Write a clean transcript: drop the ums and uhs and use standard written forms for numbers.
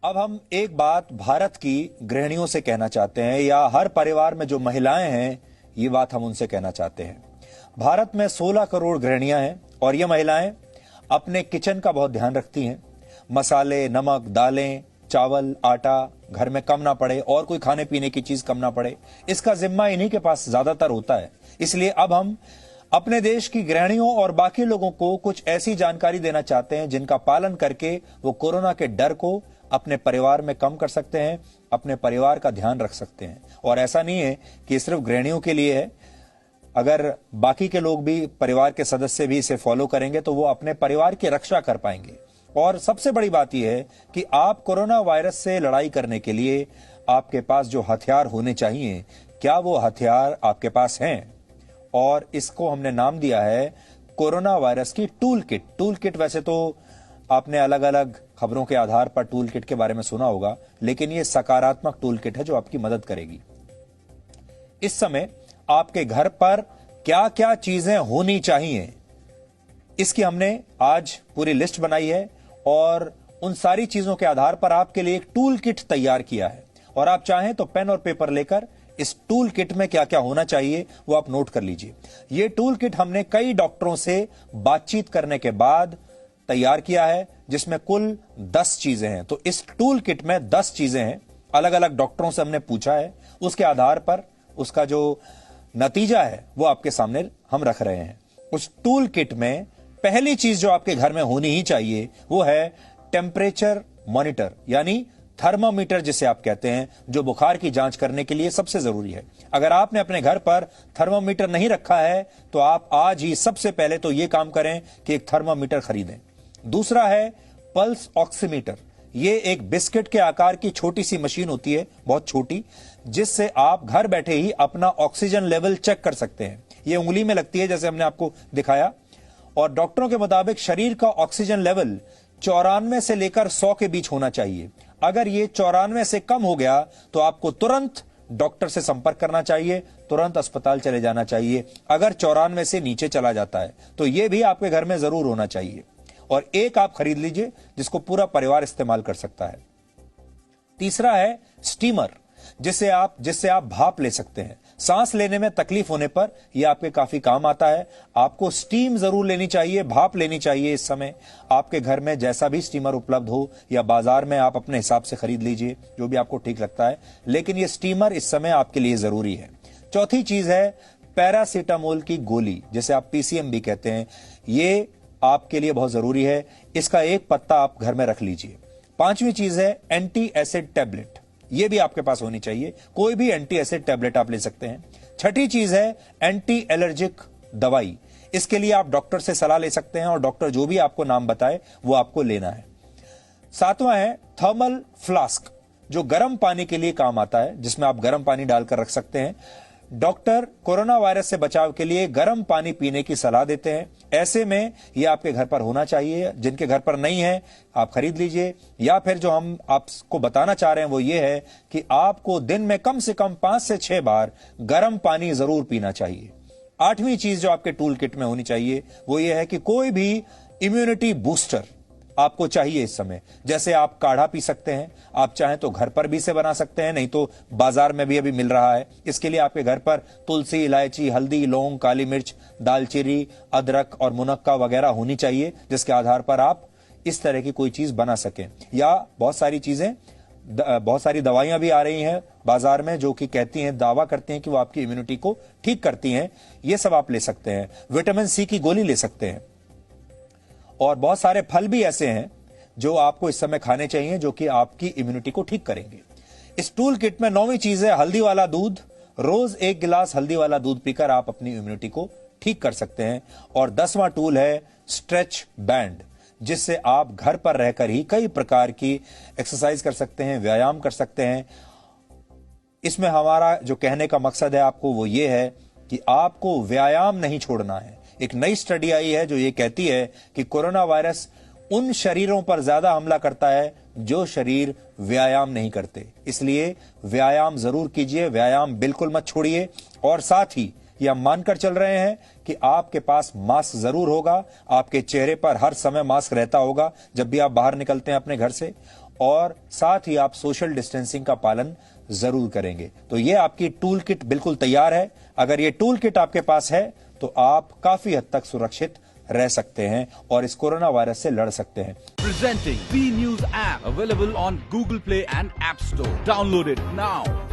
अब हम एक बात भारत की गृहिणियों से कहना चाहते हैं, या हर परिवार में जो महिलाएं हैं, ये बात हम उनसे कहना चाहते हैं। भारत में 16 करोड़ गृहिणियां हैं और ये महिलाएं अपने किचन का बहुत ध्यान रखती हैं। मसाले, नमक, दालें, चावल, आटा घर में कम ना पड़े और कोई खाने पीने की चीज कम ना पड़े, इसका जिम्मा इन्हीं के पास ज्यादातर होता है। इसलिए अब हम अपने देश की गृहिणियों और बाकी लोगों को कुछ ऐसी जानकारी देना चाहते हैं जिनका पालन करके वो कोरोना के डर को अपने परिवार में कम कर सकते हैं, अपने परिवार का ध्यान रख सकते हैं। और ऐसा नहीं है कि सिर्फ गृहिणियों के लिए है, अगर बाकी के लोग भी, परिवार के सदस्य भी इसे फॉलो करेंगे तो वो अपने परिवार की रक्षा कर पाएंगे। और सबसे बड़ी बात यह है कि आप कोरोना वायरस से लड़ाई करने के लिए आपके पास जो हथियार होने चाहिए, क्या वो हथियार आपके पास हैं? और इसको हमने नाम दिया है कोरोना वायरस की टूल किट। टूल किट, वैसे तो आपने अलग अलग खबरों के आधार पर टूल किट के बारे में सुना होगा, लेकिन ये सकारात्मक टूल किट है जो आपकी मदद करेगी। इस समय आपके घर पर क्या क्या चीजें होनी चाहिए, इसकी हमने आज पूरी लिस्ट बनाई है और उन सारी चीजों के आधार पर आपके लिए एक टूल किट तैयार किया है। और आप चाहें तो पेन और पेपर लेकर इस टूल किट में क्या क्या होना चाहिए वो आप नोट कर लीजिए। यह टूल किट हमने कई डॉक्टरों से बातचीत करने के बाद तैयार किया है, जिसमें कुल 10 चीजें हैं। तो इस टूल किट में 10 चीजें हैं, अलग अलग डॉक्टरों से हमने पूछा है, उसके आधार पर उसका जो नतीजा है वो आपके सामने हम रख रहे हैं। उस टूल किट में पहली चीज जो आपके घर में होनी ही चाहिए वो है टेम्परेचर मॉनिटर, यानी थर्मामीटर जिसे आप कहते हैं, जो बुखार की जांच करने के लिए सबसे जरूरी है। अगर आपने अपने घर पर थर्मामीटर नहीं रखा है तो आप आज ही सबसे पहले तो यह काम करें कि एक थर्मामीटर खरीदें। दूसरा है पल्स ऑक्सीमीटर। ये एक बिस्किट के आकार की छोटी सी मशीन होती है, बहुत छोटी, जिससे आप घर बैठे ही अपना ऑक्सीजन लेवल चेक कर सकते हैं। ये उंगली में लगती है, जैसे हमने आपको दिखाया, और डॉक्टरों के मुताबिक शरीर का ऑक्सीजन लेवल 94 से लेकर 100 के बीच होना चाहिए। अगर ये 94 से कम हो गया तो आपको तुरंत डॉक्टर से संपर्क करना चाहिए, तुरंत अस्पताल चले जाना चाहिए। अगर 94 से नीचे चला जाता है तो यह भी आपके घर में जरूर होना चाहिए। और एक आप खरीद लीजिए जिसको पूरा परिवार इस्तेमाल कर सकता है। तीसरा है स्टीमर, जिससे आप भाप ले सकते हैं। सांस लेने में तकलीफ होने पर यह आपके काफी काम आता है। आपको स्टीम जरूर लेनी चाहिए, भाप लेनी चाहिए। इस समय आपके घर में जैसा भी स्टीमर उपलब्ध हो या बाजार में आप अपने हिसाब से खरीद लीजिए, जो भी आपको ठीक लगता है, लेकिन यह स्टीमर इस समय आपके लिए जरूरी है। चौथी चीज है पैरासीटामोल की गोली, जिसे आप पीसीएम भी कहते हैं। ये आपके लिए बहुत जरूरी है, इसका एक पत्ता आप घर में रख लीजिए। पांचवी चीज है एंटी एसिड टैबलेट, यह भी आपके पास होनी चाहिए। कोई भी एंटी एसिड टैबलेट आप ले सकते हैं। छठी चीज है एंटी एलर्जिक दवाई। इसके लिए आप डॉक्टर से सलाह ले सकते हैं और डॉक्टर जो भी आपको नाम बताए वो आपको लेना है। सातवां है थर्मल फ्लास्क, जो गर्म पानी के लिए काम आता है, जिसमें आप गर्म पानी डालकर रख सकते हैं। डॉक्टर कोरोना वायरस से बचाव के लिए गर्म पानी पीने की सलाह देते हैं। ऐसे में यह आपके घर पर होना चाहिए। जिनके घर पर नहीं है आप खरीद लीजिए। या फिर जो हम आपको बताना चाह रहे हैं वो ये है कि आपको दिन में कम से कम 5 से 6 बार गर्म पानी जरूर पीना चाहिए। आठवीं चीज जो आपके टूल किट में होनी चाहिए वो ये है कि कोई भी इम्यूनिटी बूस्टर आपको चाहिए इस समय। जैसे आप काढ़ा पी सकते हैं, आप चाहें तो घर पर भी इसे बना सकते हैं, नहीं तो बाजार में भी अभी मिल रहा है। इसके लिए आपके घर पर तुलसी, इलायची, हल्दी, लौंग, काली मिर्च, दालचीनी, अदरक और मुनक्का वगैरह होनी चाहिए, जिसके आधार पर आप इस तरह की कोई चीज बना सकें। या बहुत सारी दवाइयां भी आ रही हैं बाजार में जो कि कहती हैं, दावा करती हैं कि वो आपकी इम्यूनिटी को ठीक करती हैं। ये सब आप ले सकते हैं। विटामिन सी की गोली ले सकते हैं। और बहुत सारे फल भी ऐसे हैं जो आपको इस समय खाने चाहिए, जो कि आपकी इम्यूनिटी को ठीक करेंगे। इस टूल किट में 9वीं चीज है हल्दी वाला दूध। रोज 1 गिलास हल्दी वाला दूध पीकर आप अपनी इम्यूनिटी को ठीक कर सकते हैं। और 10वां टूल है स्ट्रेच बैंड, जिससे आप घर पर रहकर ही कई प्रकार की एक्सरसाइज कर सकते हैं, व्यायाम कर सकते हैं। इसमें हमारा जो कहने का मकसद है आपको वो ये है कि आपको व्यायाम नहीं छोड़ना है। एक नई स्टडी आई है जो ये कहती है कि कोरोना वायरस उन शरीरों पर ज्यादा हमला करता है जो शरीर व्यायाम नहीं करते। इसलिए व्यायाम जरूर कीजिए, व्यायाम बिल्कुल मत छोड़िए। और साथ ही ये हम मानकर चल रहे हैं कि आपके पास मास्क जरूर होगा, आपके चेहरे पर हर समय मास्क रहता होगा जब भी आप बाहर निकलते हैं अपने घर से। और साथ ही आप सोशल डिस्टेंसिंग का पालन जरूर करेंगे। तो ये आपकी टूल किट बिल्कुल तैयार है। अगर ये टूल किट आपके पास है तो आप काफी हद तक सुरक्षित रह सकते हैं और इस कोरोना वायरस से लड़ सकते हैं। Presenting B News app available on Google Play and App Store. Download it now.